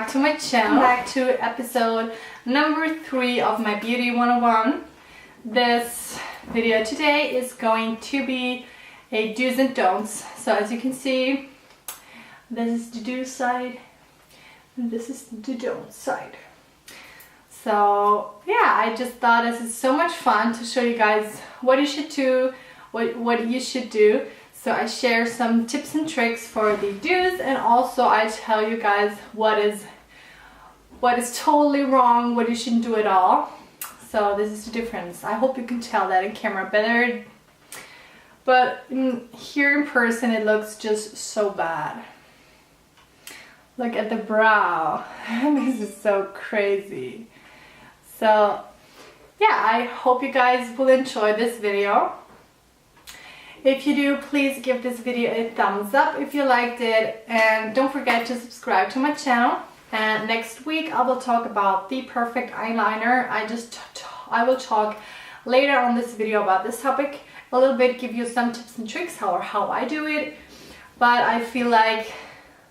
back to my channel. Back to episode number 3 of my Beauty 101. This video today is going to be a do's and don'ts. So as you can see, this is the do side and this is the don't side. So yeah, I just thought this is so much fun to show you guys what you should do, what you should do. So I share some tips and tricks for the do's, and also I tell you guys what is totally wrong, what you shouldn't do at all. So this is the difference. I hope you can tell that in camera better, but here in person it looks just so bad. Look at the brow. This is so crazy. So yeah, I hope you guys will enjoy this video. If you do, please give this video a thumbs up if you liked it, and don't forget to subscribe to my channel. And next week I will talk about the perfect eyeliner. I will talk later on this video about this topic a little bit, give you some tips and tricks how I do it. But I feel like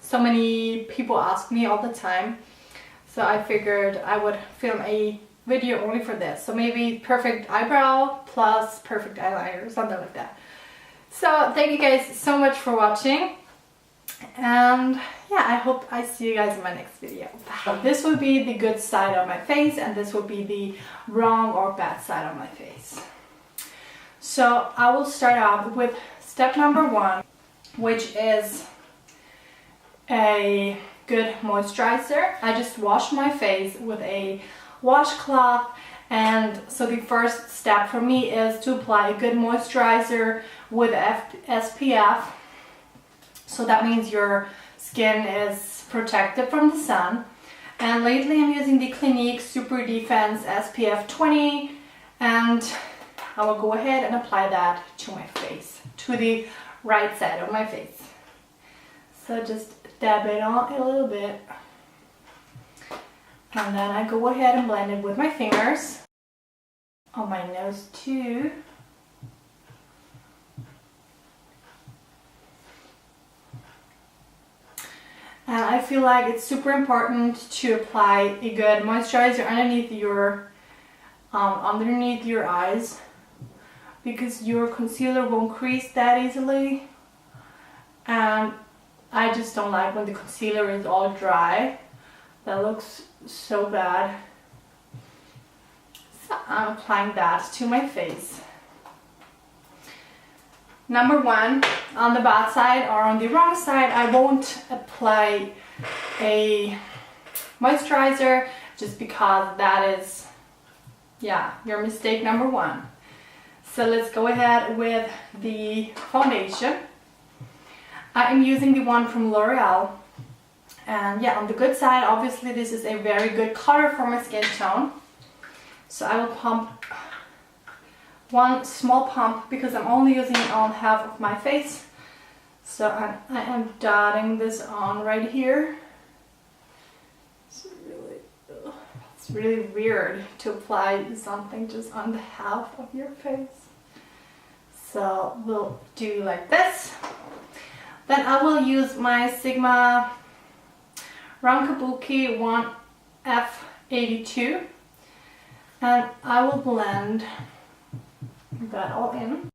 so many people ask me all the time, so I figured I would film a video only for this. So maybe perfect eyebrow plus perfect eyeliner or something like that. So thank you guys so much for watching, and yeah, I hope I see you guys in my next video. This will be the good side of my face, and this will be the wrong or bad side of my face. So I will start off with step number 1, which is a good moisturizer. I just wash my face with a washcloth, and so the first step for me is to apply a good moisturizer with SPF. So that means your skin is protected from the sun. And lately I'm using the Clinique Super Defense SPF 20, and I will go ahead and apply that to my face, to the right side of my face. So just dab it on a little bit, and then I go ahead and blend it with my fingers on my nose too. And I feel like it's super important to apply a good moisturizer underneath your eyes, because your concealer won't crease that easily, and I just don't like when the concealer is all dry. That looks so bad. So I'm applying that to my face. Number 1, on the bad side or on the wrong side, I won't apply a moisturizer, just because that is, yeah, your mistake number 1. So let's go ahead with the foundation. I am using the one from L'Oreal, and yeah, on the good side, obviously this is a very good color for my skin tone. So I will pump one small pump, because I'm only using it on half of my face. So I am dotting this on right here. It's really weird to apply something just on the half of your face. So we'll do like this. Then I will use my Sigma Round Kabuki 1F82, and I will blend that all in.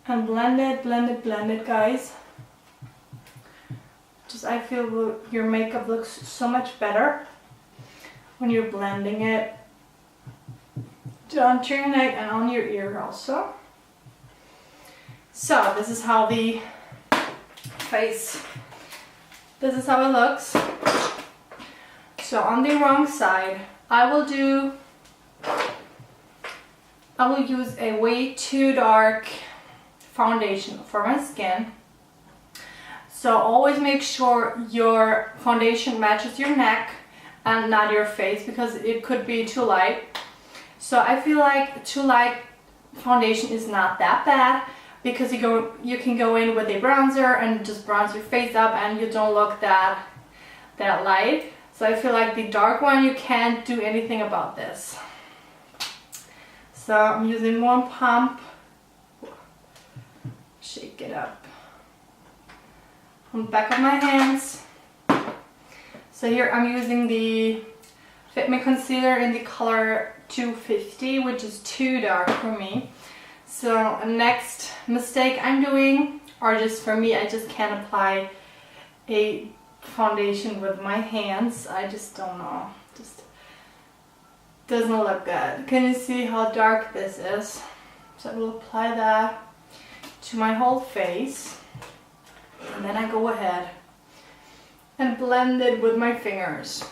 And blend it, guys. Just, I feel your makeup looks so much better when you're blending it onto your neck and on your ear also. So this is how the face, this is how it looks. So on the wrong side, I will use a way too dark foundation for my skin. So always make sure your foundation matches your neck and not your face, because it could be too light. So I feel like too light foundation is not that bad, because you can go in with a bronzer and just bronze your face up and you don't look that light. So So I feel like the dark one, you can't do anything about this. So I'm using one pump. Shake it up on the back of my hands. So here I'm using the Fit Me Concealer in the color 250, which is too dark for me. So next mistake I'm doing, or just for me, I just can't apply a foundation with my hands. I just don't know, just doesn't look good. Can you see how dark this is? So I will apply that to my whole face, and then I go ahead and blend it with my fingers.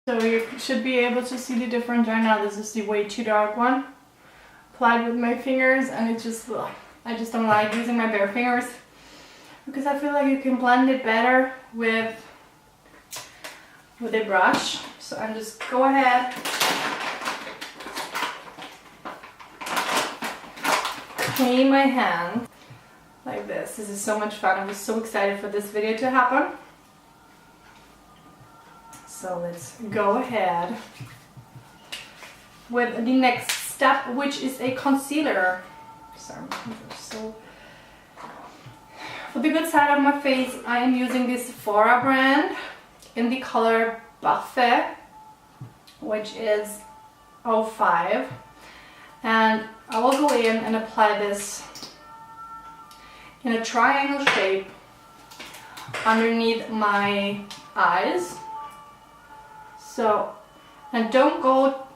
So you should be able to see the difference right now. This is the way too dark one. Applied with my fingers, and it just, I just don't like using my bare fingers because I feel like you can blend it better with a brush. So I'm just go ahead, clean my hand like this. This is so much fun. I was so excited for this video to happen. So let's go ahead with the next step, which is a concealer. Sorry, so for the good side of my face, I am using this Sephora brand in the color Buffet, which is 05, and I will go in and apply this in a triangle shape underneath my eyes. So, and don't go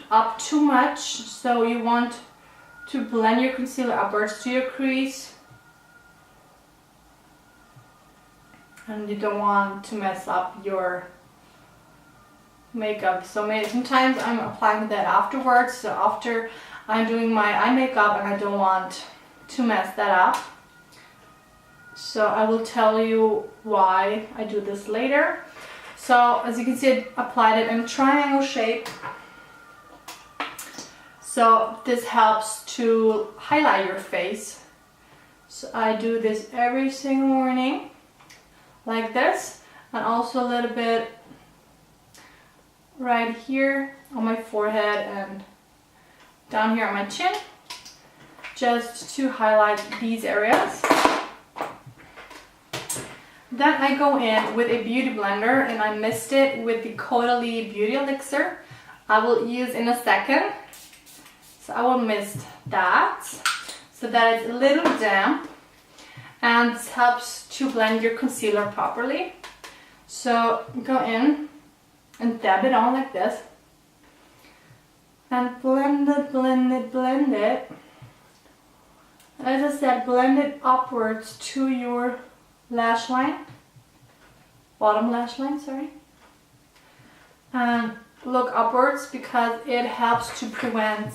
up too much, so you want to blend your concealer upwards to your crease, and you don't want to mess up your makeup. So sometimes I'm applying that afterwards, so after I'm doing my eye makeup, and I don't want to mess that up. So I will tell you why I do this later. So as you can see, I applied it in a triangle shape. So this helps to highlight your face. So I do this every single morning, like this, and also a little bit right here on my forehead and down here on my chin, just to highlight these areas. Then I go in with a beauty blender, and I mixed it with the Caudalie Beauty Elixir I will use in a second. So I will mist that so that it's a little damp, and this helps to blend your concealer properly. So go in and dab it on like this and blend it, blend it, blend it. As I said, blend it upwards to your lash line, bottom lash line, sorry. And look upwards because it helps to prevent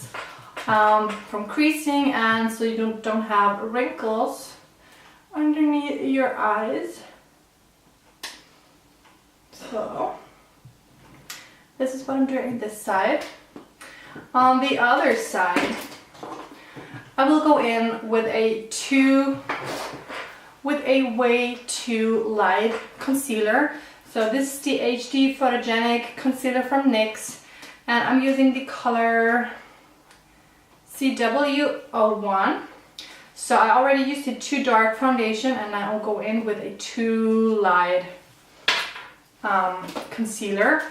from creasing, and so you don't have wrinkles underneath your eyes. So this is what I'm doing this side. On the other side, I will go in with a way too light concealer. So this is the HD Photogenic Concealer from NYX, and I'm using the color CW01. So I already used a too dark foundation, and I will go in with a too light concealer,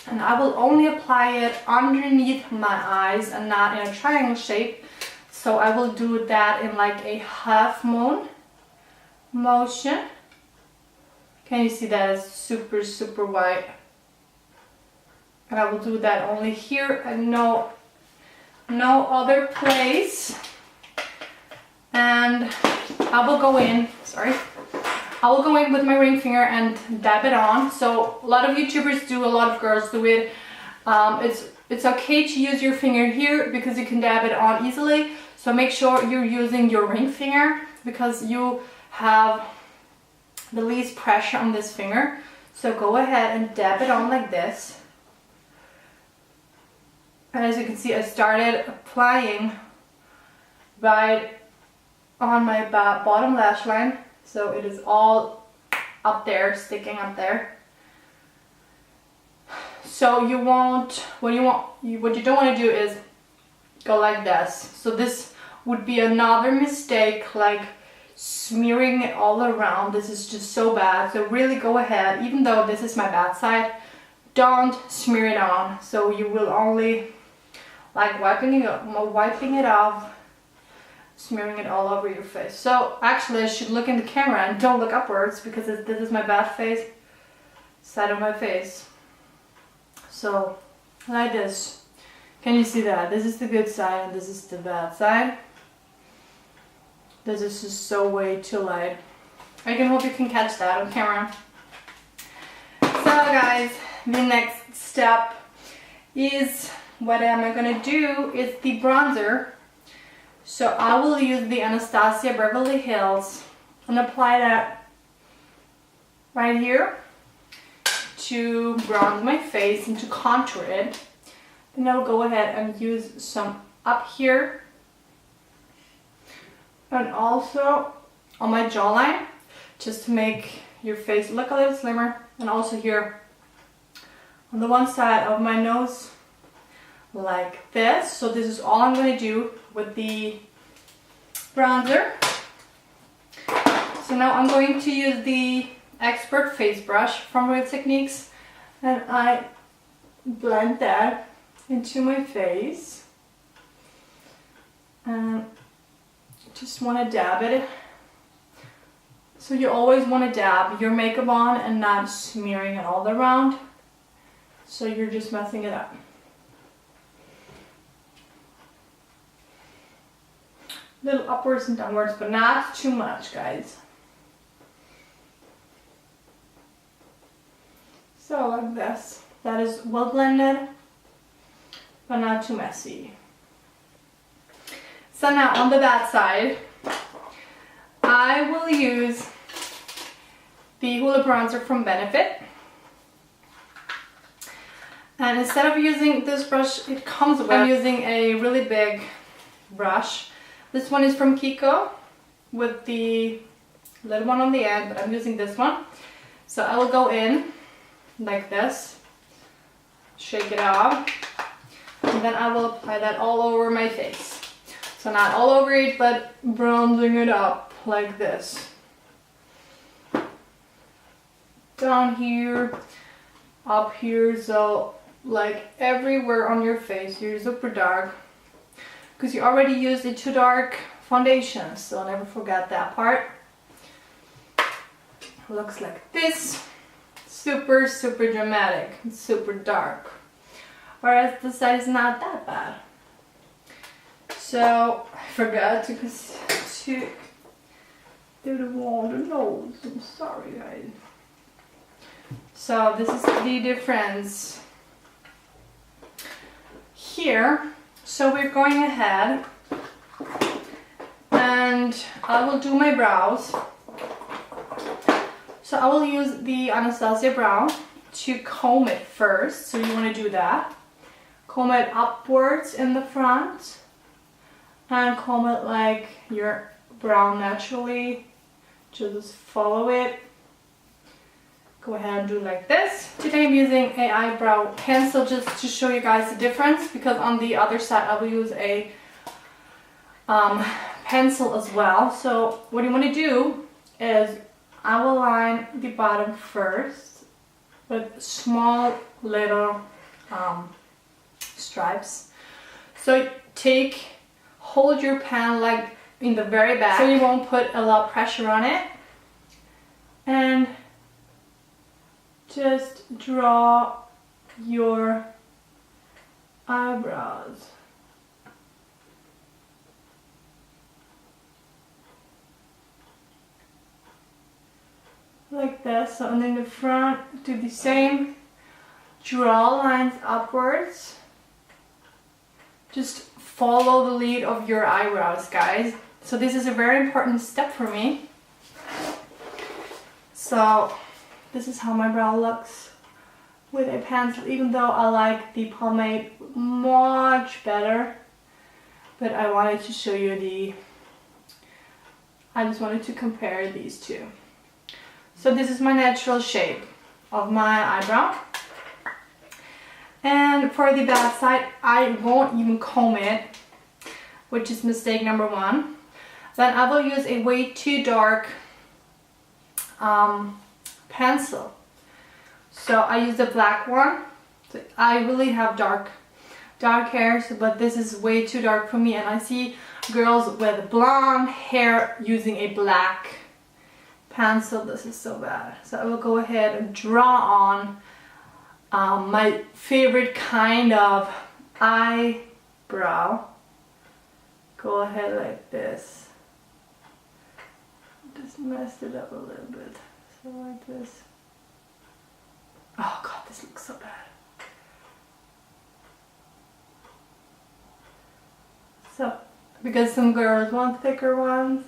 and I will only apply it underneath my eyes and not in a triangle shape. So I will do that in like a half moon motion. Can you see that it's super, super white? And I will do that only here and no other place. And I will go in, I will go in with my ring finger and dab it on. So a lot of YouTubers do, a lot of girls do it. It's okay to use your finger here because you can dab it on easily. So make sure you're using your ring finger because you have the least pressure on this finger. So go ahead and dab it on like this. And as you can see, I started applying right on my bottom lash line, so it is all up there, sticking up there. So you won't, what you don't want to do is go like this. So this would be another mistake, like smearing it all around. This is just so bad. So really go ahead, even though this is my bad side, don't smear it on. So you will only like wiping it off, smearing it all over your face. So actually I should look in the camera and don't look upwards, because this is my bad side of my face. So like this. Can you see that? This is the good side and this is the bad side. This is just so way too light. I can hope you can catch that on camera. So guys, the next step is, what am I gonna do is the bronzer. So I will use the Anastasia Beverly Hills and apply that right here to bronze my face and to contour it. Then I'll go ahead and use some up here and also on my jawline, just to make your face look a little slimmer, and also here on the one side of my nose like this. So this is all I'm going to do with the bronzer. So now I'm going to use the Expert Face Brush from Real Techniques, and I blend that into my face and just want to dab it. So you always want to dab your makeup on and not smearing it all around, so you're just messing it up. Little upwards and downwards, but not too much, guys. So like this. That is well blended, but not too messy. So now on the bad side, I will use the Hoola Bronzer from Benefit. And instead of using this brush, it comes with, I'm using a really big brush. This one is from Kiko with the little one on the end, but I'm using this one. So I will go in like this, shake it off, and then I will apply that all over my face. So not all over it, but bronzing it up like this. Down here, up here, so like everywhere on your face. You're super dark, because you already used a too dark foundation, so never forget that part. Looks like this. Super, super dramatic and super dark. Whereas this side is not that bad. So I forgot to do the wall on the nose. I'm sorry, guys. So this is the difference here. So we're going ahead and I will do my brows. So I will use the Anastasia brow to comb it first. So you want to do that. Comb it upwards in the front and comb it like your brow naturally. Just follow it. Go ahead and do like this. Today I'm using an eyebrow pencil just to show you guys the difference, because on the other side I will use a pencil as well. So what you want to do is I will line the bottom first with small little stripes. So hold your pen like in the very back, so you won't put a lot of pressure on it, and just draw your eyebrows. Like this. So, and then the front, do the same. Draw lines upwards. Just follow the lead of your eyebrows, guys. So this is a very important step for me. So this is how my brow looks with a pencil, even though I like the pomade much better. But I wanted to show you I just wanted to compare these two. So this is my natural shape of my eyebrow. And for the bad side, I won't even comb it, which is mistake number one. Then I will use a way too dark pencil. So I use the black one. So I really have dark hair, but this is way too dark for me, and I see girls with blonde hair using a black pencil. This is so bad. So I will go ahead and draw on my favorite kind of eyebrow. Go ahead like this. Just messed it up a little bit. So like this. Oh god, this looks so bad. So, because some girls want thicker ones,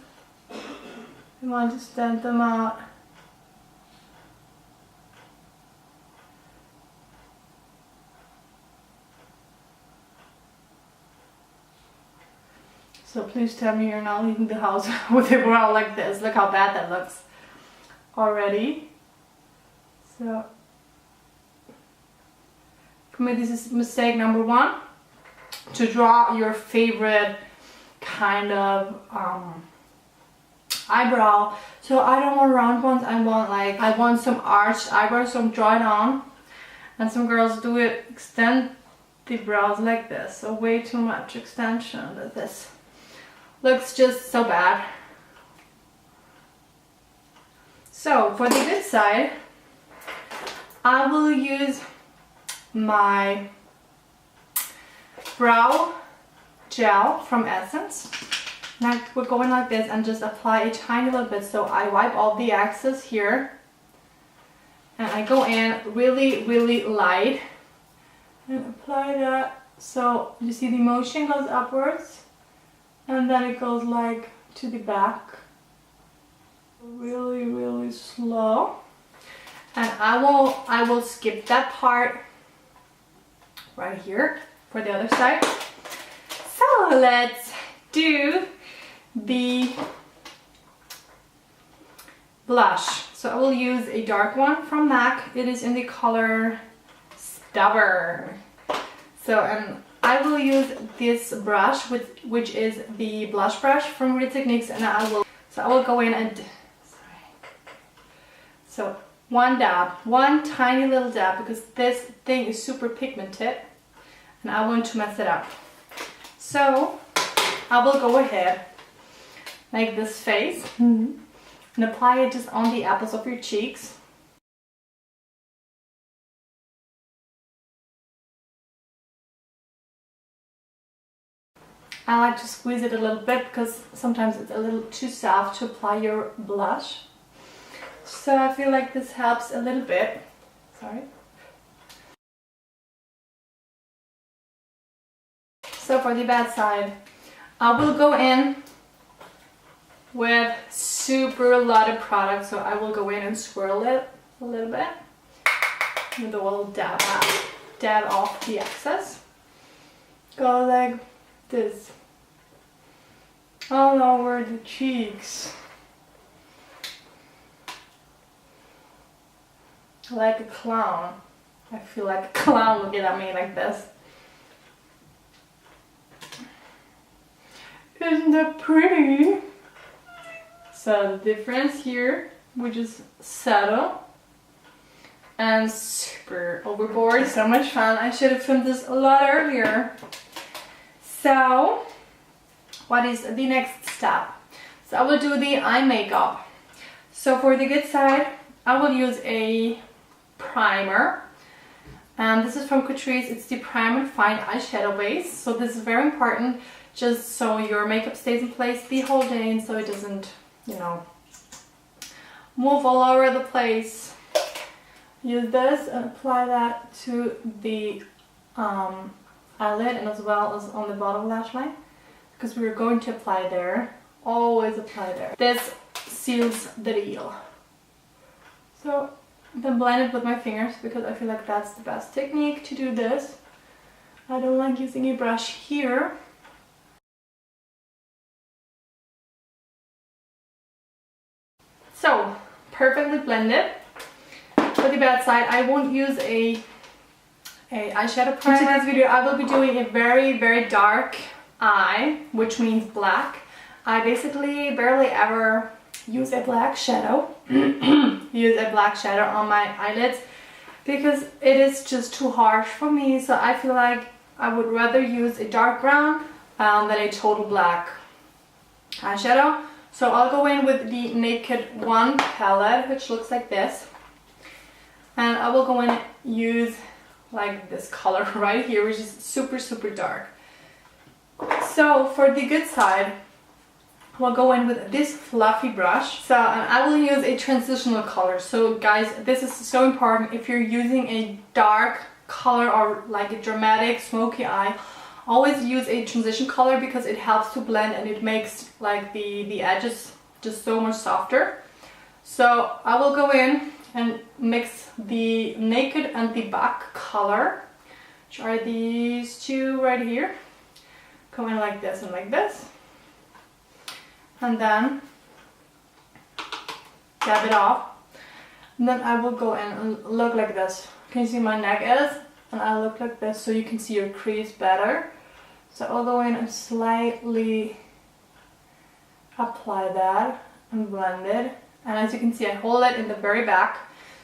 they want to stand them out. So please tell me you're not leaving the house with a brow like this. Look how bad that looks already. So, for me this is mistake number one. To draw your favorite kind of eyebrow. So I don't want round ones, I want some arched eyebrows, so I'm drawing on. And some girls do it, extend the brows like this, so way too much extension. This looks just so bad. So for the good side, I will use my brow gel from Essence. Now we're going like this and just apply a tiny little bit. So I wipe all the excess here and I go in really light and apply that. So you see the motion goes upwards and then it goes like to the back. Really slow. And I will skip that part right here for the other side. So let's do the blush. So I will use a dark one from MAC. It is in the color Stubborn. So I will use this brush, which is the blush brush from Real Techniques, and I will go in and so one dab, one tiny little dab, because this thing is super pigmented and I want to mess it up. So I will go ahead, make this face, and apply it just on the apples of your cheeks. I like to squeeze it a little bit because sometimes it's a little too soft to apply your blush. So I feel like this helps a little bit. Sorry. So for the bad side, I will go in with super lot of product. So I will go in and swirl it a little bit with a little dab off the excess. Go like this all over the cheeks. Like a clown. I feel like a clown looking at me like this. Isn't that pretty? So the difference here, which is subtle and super overboard. So much fun. I should have filmed this a lot earlier. So what is the next step? So I will do the eye makeup. So for the good side, I will use a primer, and this is from Catrice. It's the Prime and Fine eyeshadow base. So this is very important, just so your makeup stays in place the whole day and so it doesn't, you know, move all over the place. Use this and apply that to the eyelid and as well as on the bottom lash line, because we're going to apply there. Always apply there. This seals the deal. So then blend it with my fingers because I feel like that's the best technique to do this. I don't like using a brush here. So, perfectly blended. For the bad side, I won't use a eyeshadow primer. In today's video, I will be doing a very dark eye, which means black. I basically barely ever use a black shadow. Use a black shadow on my eyelids because it is just too harsh for me. So I feel like I would rather use a dark brown than a total black eyeshadow. So I'll go in with the Naked One palette, which looks like this. And I will go in and use like this color right here, which is super dark. So for the good side, we'll go in with this fluffy brush. So and I will use a transitional color. So guys, this is so important. If you're using a dark color or like a dramatic smoky eye, always use a transition color because it helps to blend and it makes like the edges just so much softer. So I will go in and mix the Naked and the Buck color, which are these two right here. Go in like this and like this. And then dab it off. And then I will go in and look like this. Can you see my neck is? And I look like this so you can see your crease better. So I'll go in and slightly apply that and blend it. And as you can see, I hold it in the very back.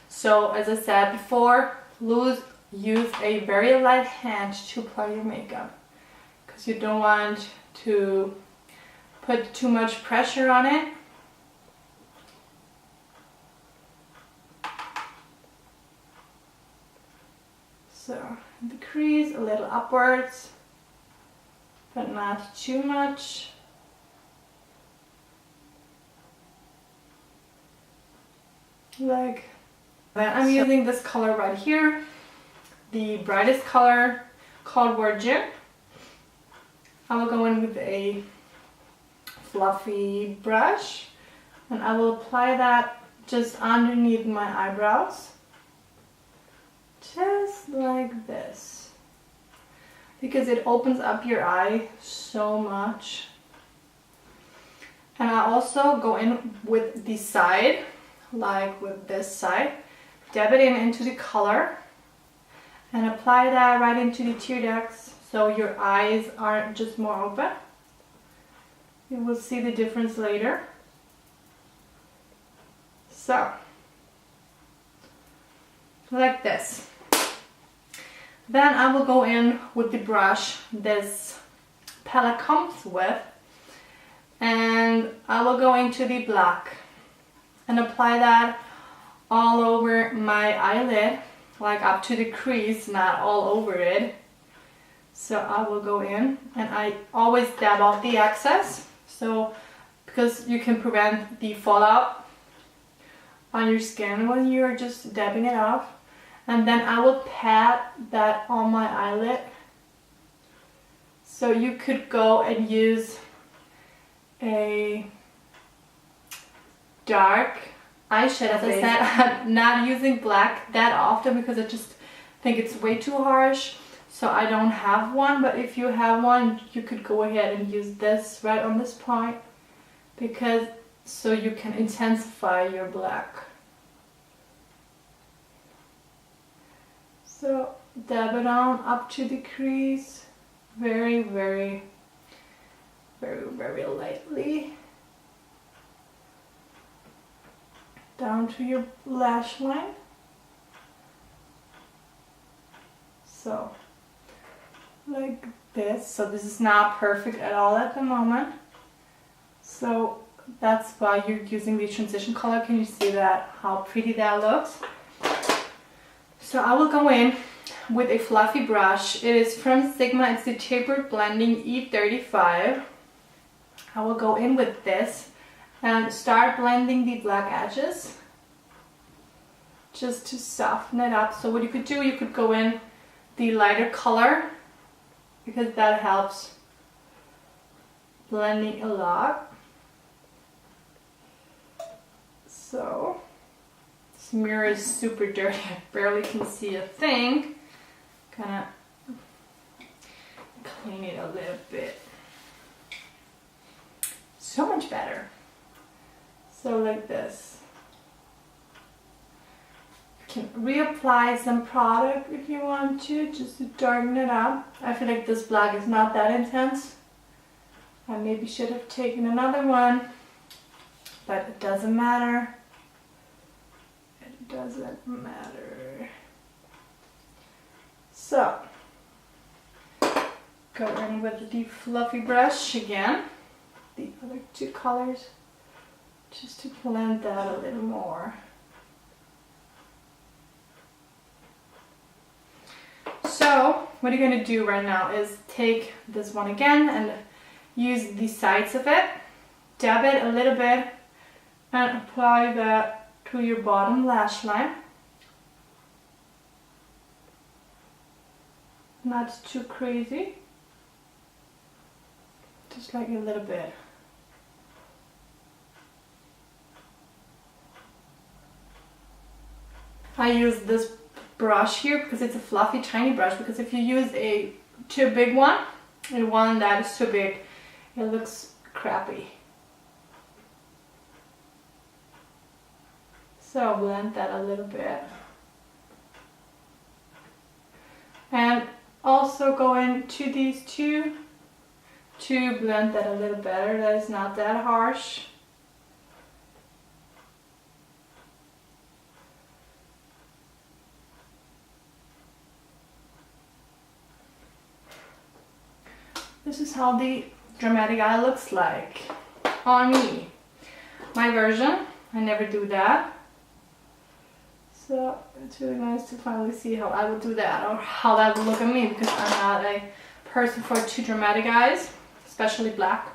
So as I said before, use a very light hand to apply your makeup because you don't want to put too much pressure on it. So the crease a little upwards, but not too much. Like then I'm using this color right here, the brightest color called Virgin. I will go in with a fluffy brush and I will apply that just underneath my eyebrows, just like this, because it opens up your eye so much. And I also go in with the side, like with this side, dab it in into the color and apply that right into the tear ducts so your eyes are just more open. You will see the difference later. So, like this. Then I will go in with the brush this palette comes with, and I will go into the black and apply that all over my eyelid, like up to the crease, not all over it. So I will go in and I always dab off the excess, so because you can prevent the fallout on your skin when you're just dabbing it off. And then I will pat that on my eyelid. So you could go and use a dark eyeshadow. As I said, I'm not using black that often because I just think it's way too harsh. So I don't have one, but if you have one, you could go ahead and use this right on this point, because so you can intensify your black. So dab it on up to the crease, very lightly, down to your lash line. So like this. So this is not perfect at all at the moment, so that's why you're using the transition color. Can you see that, how pretty that looks? So I will go in with a fluffy brush. It is from Sigma. It's the Tapered Blending E35. I will go in with this and start blending the black edges just to soften it up. So what you could do, you could go in the lighter color because that helps blending a lot. So This mirror is super dirty. I barely can see a thing. Gonna clean it a little bit. So much better. So like this. You can reapply some product if you want to, just to darken it up. I feel like this black is not that intense. I maybe should have taken another one, but it doesn't matter. It doesn't matter. So, go in with the fluffy brush again. The other two colors, just to blend that a little more. So what you're going to do right now is take this one again and use the sides of it, dab it a little bit, and apply that to your bottom lash line. Not too crazy, just like a little bit. I use this brush here because it's a fluffy tiny brush, because if you use a too big one and one that is too big, it looks crappy. So blend that a little bit. And also go into these two to blend that a little better. That is not that harsh. This is how the dramatic eye looks like on me. My version, I never do that. So it's really nice to finally see how I would do that, or how that would look on me, because I'm not a person for too dramatic eyes, especially black.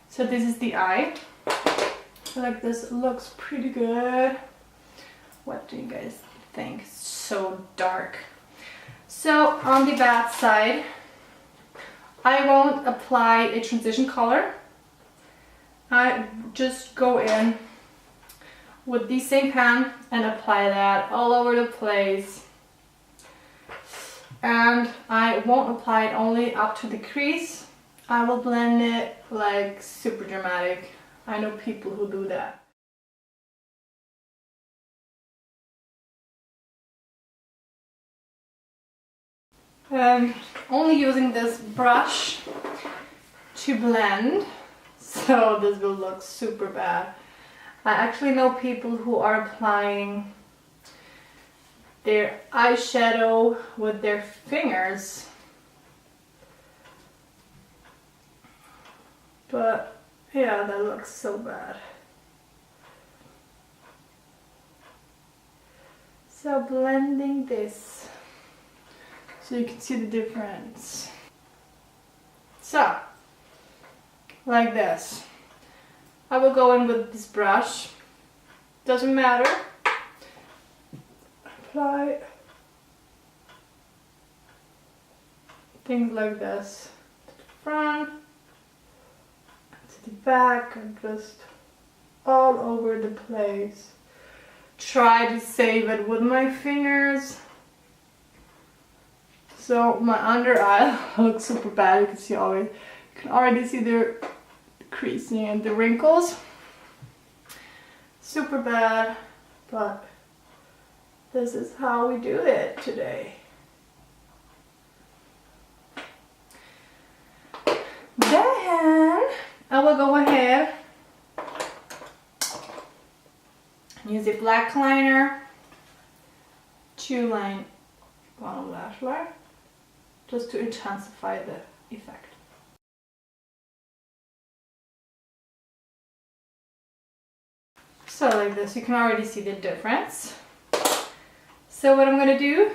So this is the eye. I feel like this looks pretty good. What do you guys think? It's so dark. So on the bad side, I won't apply a transition color. I just go in with the same pen and apply that all over the place. And I won't apply it only up to the crease. I will blend it like super dramatic. I know people who do that. Only using this brush to blend, so this will look super bad. I actually know people who are applying their eyeshadow with their fingers, but yeah, that looks so bad. So blending this so you can see the difference. So, like this. I will go in with this brush. Doesn't matter. Apply things like this to the front, to the back, and just all over the place. Try to save it with my fingers. So my under eye looks super bad. You can already see the creasing and the wrinkles. Super bad, but this is how we do it today. Then I will go ahead and use a black liner to line bottom lash line, just to intensify the effect. So like this, you can already see the difference. So what I'm going to do,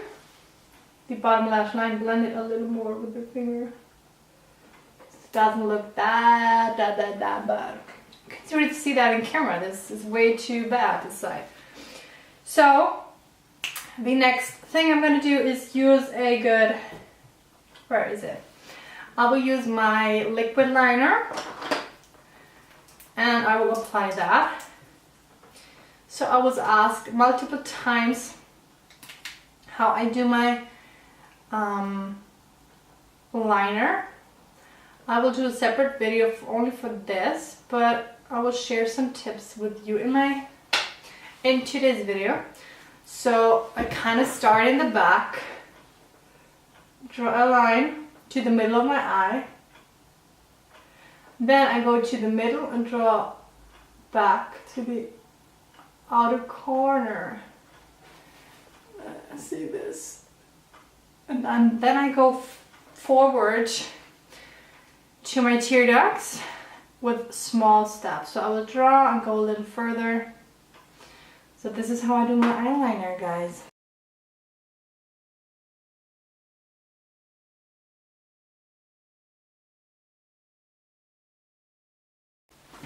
the bottom lash line, blend it a little more with the finger. It doesn't look that bad. You can already see that in camera. This is way too bad this side. So the next thing I'm going to do is use a good, where is it? I will use my liquid liner and I will apply that. So I was asked multiple times how I do my liner. I will do a separate video only for this, but I will share some tips with you in today's video. So I kind of start in the back, draw a line to the middle of my eye, then I go to the middle and draw back to the outer corner. See this, and then I go forward to my tear ducts with small steps. So I will draw and go a little further. So this is how I do my eyeliner, guys.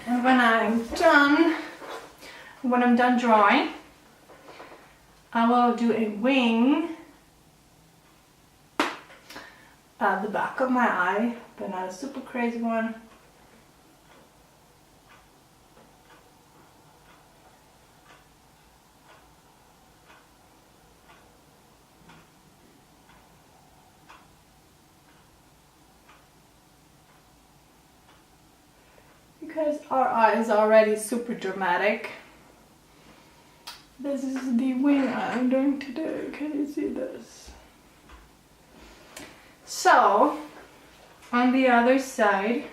And when I'm done drawing, I will do a wing at the back of my eye, but not a super crazy one. Because our eye is already super dramatic. This is the wing I'm doing today. Can you see this? So, on the other side,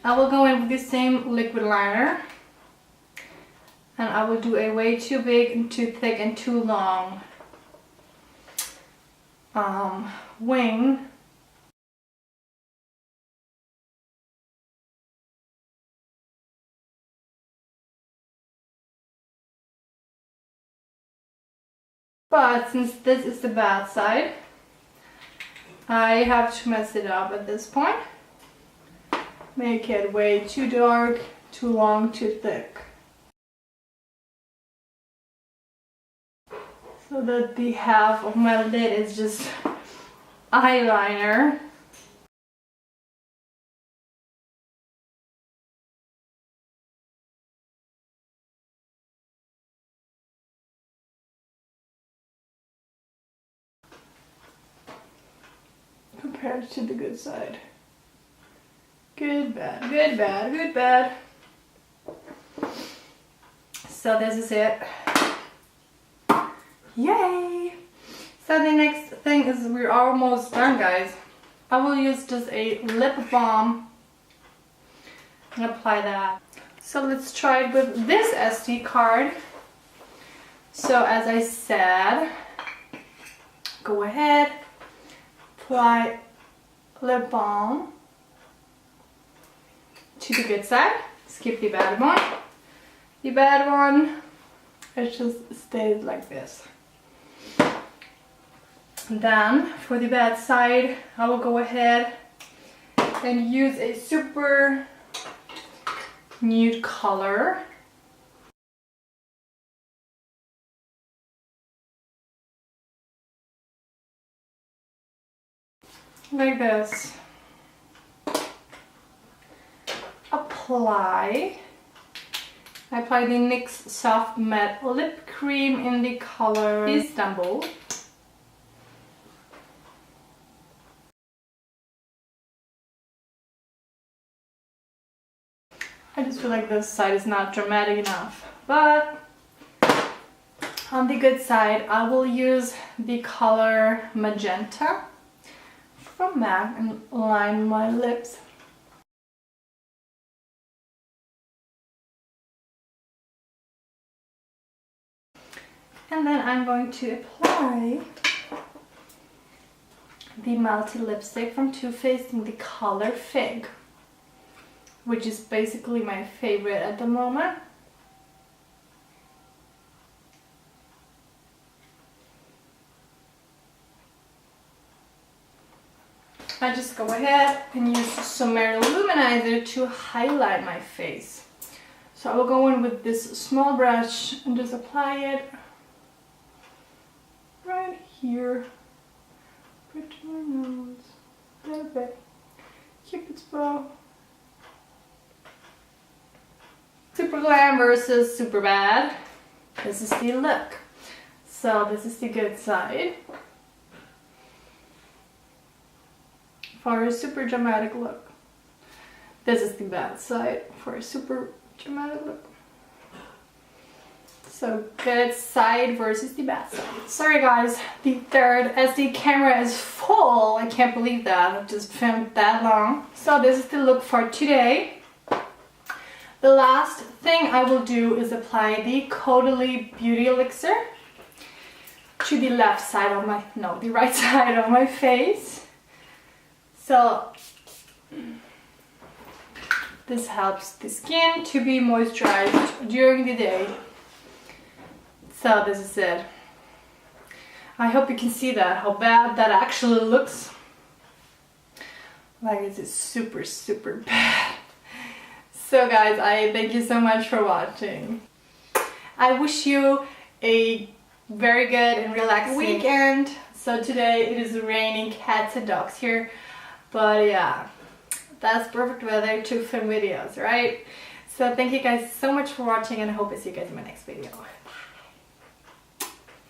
I will go in with the same liquid liner, and I will do a way too big and too thick and too long wing. But since this is the bad side, I have to mess it up at this point. Make it way too dark, too long, too thick. So that the half of my lid is just eyeliner. Compared to the good side. Good, bad, good, bad, good, bad. So this is it. Yay! So the next thing is we're almost done, guys. I will use just a lip balm and apply that. So let's try it with this SD card. So as I said, go ahead, apply lip balm to the good side, skip the bad one. The bad one, it just stays like this. Then for the bad side, I will go ahead and use a super nude color. Like this. I apply the NYX Soft Matte Lip Cream in the color Istanbul. I just feel like this side is not dramatic enough, but on the good side I will use the color Magenta from MAC and line my lips. And then I'm going to apply the Multi Lipstick from Too Faced in the color Fig, which is basically my favorite at the moment. I just go ahead and use some Mary Luminizer to highlight my face. So I will go in with this small brush and just apply it right here, right to my nose, a little bit, Cupid's bow. Super glam versus super bad. This is the look. So this is the good side for a super dramatic look. This is the bad side for a super dramatic look. So good side versus the bad side. Sorry guys, the third SD camera is full. I can't believe that. I've just filmed that long. So this is the look for today. The last thing I will do is apply the Caudalie Beauty Elixir to the left side of my, no, the right side of my face. So this helps the skin to be moisturized during the day. So this is it. I hope you can see that, how bad that actually looks. Like it's super, super bad. So guys, I thank you so much for watching. I wish you a very good and relaxing weekend. So today it is raining cats and dogs here. But yeah, that's perfect weather to film videos, right? So thank you guys so much for watching and I hope I see you guys in my next video.